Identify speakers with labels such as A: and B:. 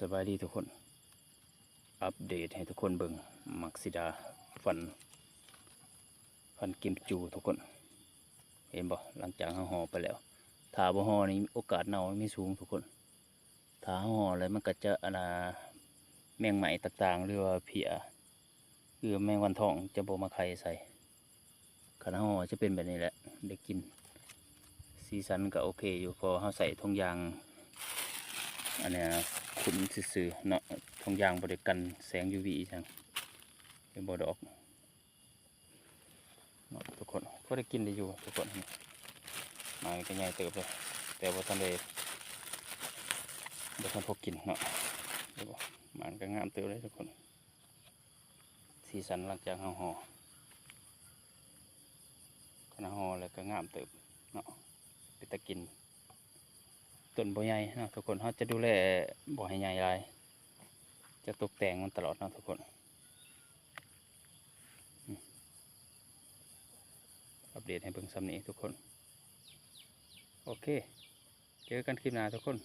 A: สบายดีทุกคนอัปเดตให้ทุกคนเบิ่งมักซิดาฟันกิมจูทุกคนเห็นบ่หลังจากห่อไปแล้วถ้าบ่ห่อนี่โอกาสเน่าไม่สูงทุกคนถ้าห่อแล้วมันก็จะแมงไหมต่างๆหรือว่าเพียหรือแมงวันทองจะบ่มาไข่ใส่ขณะห่อจะเป็นแบบนี้แหละได้กินสีสันก็โอเคอยู่พอเฮาใส่ถุงยางอันเนี้ยขุนซื่อๆเนาะถุงยางบริกันแสง UV จังเป็นบ่ดอกเนาะทุกคนก็ได้กินได้อยู่ทุกคนมาก็ใหญ่เติบเลยแต่ว่าท่านได้พกกินเนาะเดี๋ยวมันก็งามเติบเลยทุกคนสีสันหลังจากห่อขณะห่อแล้วก็งามเติบเนาะไปตะกินต้นบ่ใหญ่นะทุกคนเขาจะดูแลบ่ให้ใหญ่หลายจะตกแต่งมันตลอดนะทุกคนอัปเดตให้เบิ่งซ้ำนี้ทุกคนโอเคเจอกันคลิปหน้าทุกคน